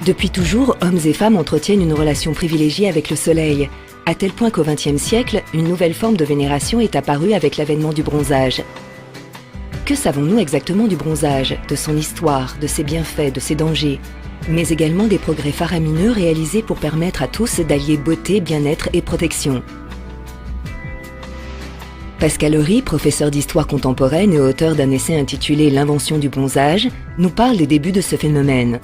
Depuis toujours, hommes et femmes entretiennent une relation privilégiée avec le soleil, à tel point qu'au XXe siècle, une nouvelle forme de vénération est apparue avec l'avènement du bronzage. Que savons-nous exactement du bronzage, de son histoire, de ses bienfaits, de ses dangers, mais également des progrès faramineux réalisés pour permettre à tous d'allier beauté, bien-être et protection? Pascal Horry, professeur d'histoire contemporaine et auteur d'un essai intitulé « L'invention du bronzage », nous parle des débuts de ce phénomène.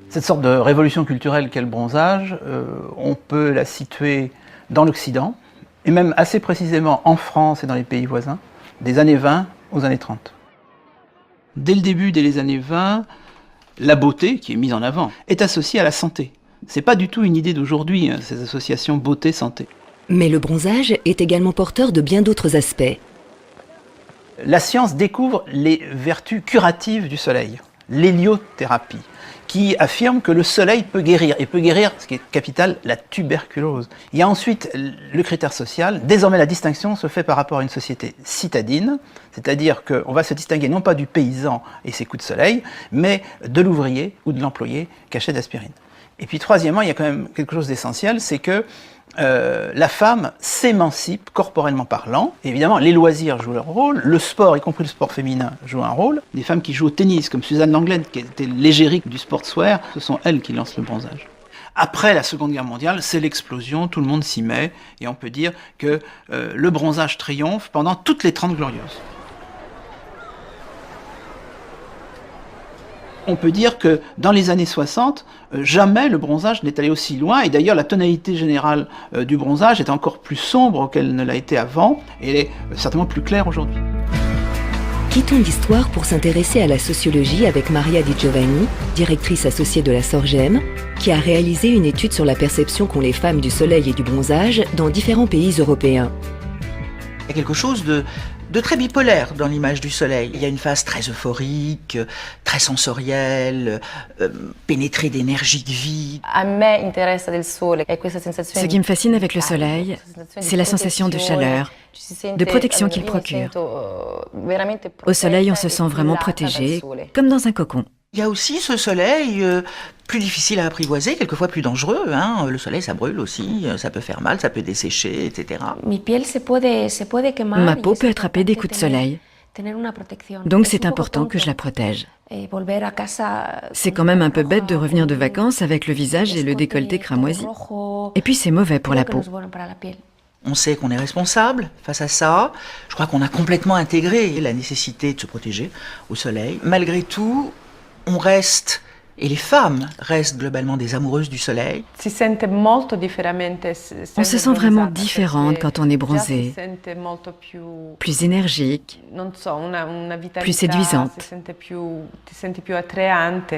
Cette sorte de révolution culturelle qu'est le bronzage, on peut la situer dans l'Occident, et même assez précisément en France et dans les pays voisins, des années 20 aux années 30. Dès le début, dès les années 20, la beauté, qui est mise en avant, est associée à la santé. C'est pas du tout une idée d'aujourd'hui, ces associations beauté-santé. Mais le bronzage est également porteur de bien d'autres aspects. La science découvre les vertus curatives du soleil, l'héliothérapie, qui affirme que le soleil peut guérir, et peut guérir, ce qui est capital, la tuberculose. Il y a ensuite le critère social. Désormais, la distinction se fait par rapport à une société citadine, c'est-à-dire qu'on va se distinguer non pas du paysan et ses coups de soleil, mais de l'ouvrier ou de l'employé caché d'aspirine. Et puis troisièmement, il y a quand même quelque chose d'essentiel, c'est que la femme s'émancipe corporellement parlant. Et évidemment, les loisirs jouent leur rôle, le sport, y compris le sport féminin, joue un rôle. Des femmes qui jouent au tennis, comme Suzanne Lenglen, qui était l'égérie du sportswear, ce sont elles qui lancent le bronzage. Après la Seconde Guerre mondiale, c'est l'explosion, tout le monde s'y met, et on peut dire que le bronzage triomphe pendant toutes les 30 glorieuses. On peut dire que dans les années 60, jamais le bronzage n'est allé aussi loin, et d'ailleurs la tonalité générale du bronzage est encore plus sombre qu'elle ne l'a été avant, et elle est certainement plus claire aujourd'hui. Quittons l'histoire pour s'intéresser à la sociologie avec Maria Di Giovanni, directrice associée de la Sorgem, qui a réalisé une étude sur la perception qu'ont les femmes du soleil et du bronzage dans différents pays européens. Il y a quelque chose de très bipolaire dans l'image du soleil. Il y a une phase très euphorique, très sensorielle, pénétrée d'énergie de vie. Ce qui me fascine avec le soleil, c'est la sensation de chaleur, de protection qu'il procure. Au soleil, on se sent vraiment protégé, comme dans un cocon. Il y a aussi ce soleil plus difficile à apprivoiser, quelquefois plus dangereux. Le soleil, ça brûle aussi, ça peut faire mal, ça peut dessécher, etc. Ma peau peut attraper des coups de soleil. Donc c'est important que je la protège. C'est quand même un peu bête de revenir de vacances avec le visage et le décolleté cramoisi. Et puis c'est mauvais pour la peau. On sait qu'on est responsable face à ça. Je crois qu'on a complètement intégré la nécessité de se protéger au soleil. Malgré tout, on reste, et les femmes restent globalement des amoureuses du soleil. On se sent vraiment différente quand on est bronzée, plus énergique, plus séduisante.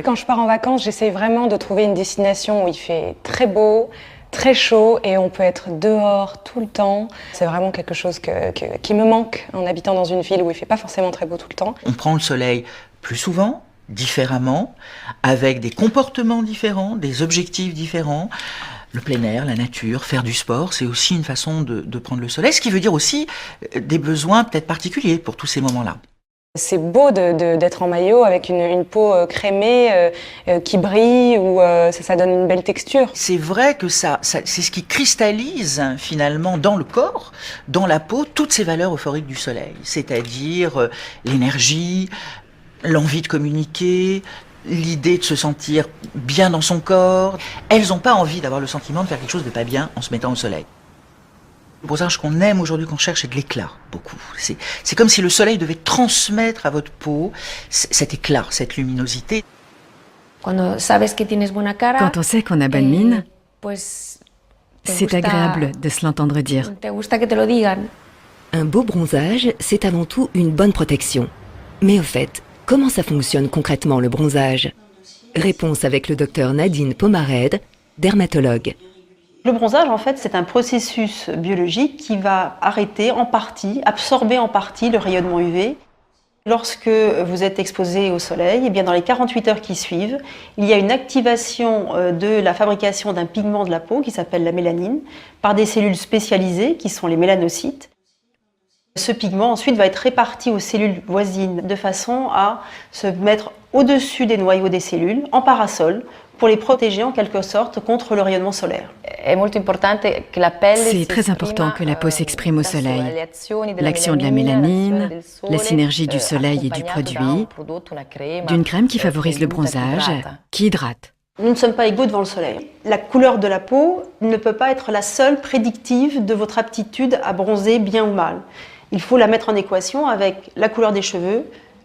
Quand je pars en vacances, j'essaie vraiment de trouver une destination où il fait très beau, très chaud et on peut être dehors tout le temps. C'est vraiment quelque chose qui me manque en habitant dans une ville où il fait pas forcément très beau tout le temps. On prend le soleil plus souvent, différemment, avec des comportements différents, des objectifs différents. Le plein air, la nature, faire du sport, c'est aussi une façon de prendre le soleil, ce qui veut dire aussi des besoins peut-être particuliers pour tous ces moments-là. C'est beau d'être en maillot avec une peau crémée qui brille, ou ça donne une belle texture. C'est vrai que c'est ce qui cristallise finalement dans le corps, dans la peau, toutes ces valeurs euphoriques du soleil, c'est-à-dire l'énergie, l'envie de communiquer, l'idée de se sentir bien dans son corps. Elles n'ont pas envie d'avoir le sentiment de faire quelque chose de pas bien en se mettant au soleil. Le bronzage qu'on aime aujourd'hui, qu'on cherche, c'est de l'éclat, beaucoup. C'est comme si le soleil devait transmettre à votre peau cet éclat, cette luminosité. Quand on sait qu'on a bonne mine, c'est agréable de se l'entendre dire. Un beau bronzage, c'est avant tout une bonne protection. Mais au fait, comment ça fonctionne concrètement le bronzage? Réponse avec le docteur Nadine Pomarède, dermatologue. Le bronzage, en fait, c'est un processus biologique qui va arrêter en partie, absorber en partie le rayonnement UV. Lorsque vous êtes exposé au soleil, eh bien dans les 48 heures qui suivent, il y a une activation de la fabrication d'un pigment de la peau qui s'appelle la mélanine par des cellules spécialisées qui sont les mélanocytes. Ce pigment ensuite va être réparti aux cellules voisines de façon à se mettre au-dessus des noyaux des cellules, en parasol, pour les protéger en quelque sorte contre le rayonnement solaire. C'est très important que la peau s'exprime au soleil. L'action de la mélanine, la synergie du soleil et du produit, d'une crème qui favorise le bronzage, qui hydrate. Nous ne sommes pas égaux devant le soleil. La couleur de la peau ne peut pas être la seule prédictive de votre aptitude à bronzer bien ou mal. Il faut la mettre en équation avec la couleur des cheveux,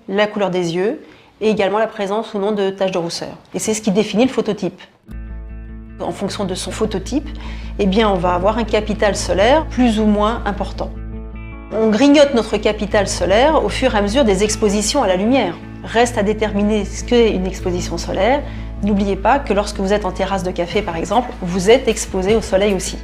la couleur des yeux et également la présence ou non de taches de rousseur. Et c'est ce qui définit le phototype. En fonction de son phototype, eh bien, on va avoir un capital solaire plus ou moins important. On grignote notre capital solaire au fur et à mesure des expositions à la lumière. Reste à déterminer ce qu'est une exposition solaire. N'oubliez pas que lorsque vous êtes en terrasse de café, par exemple, vous êtes exposé au soleil aussi.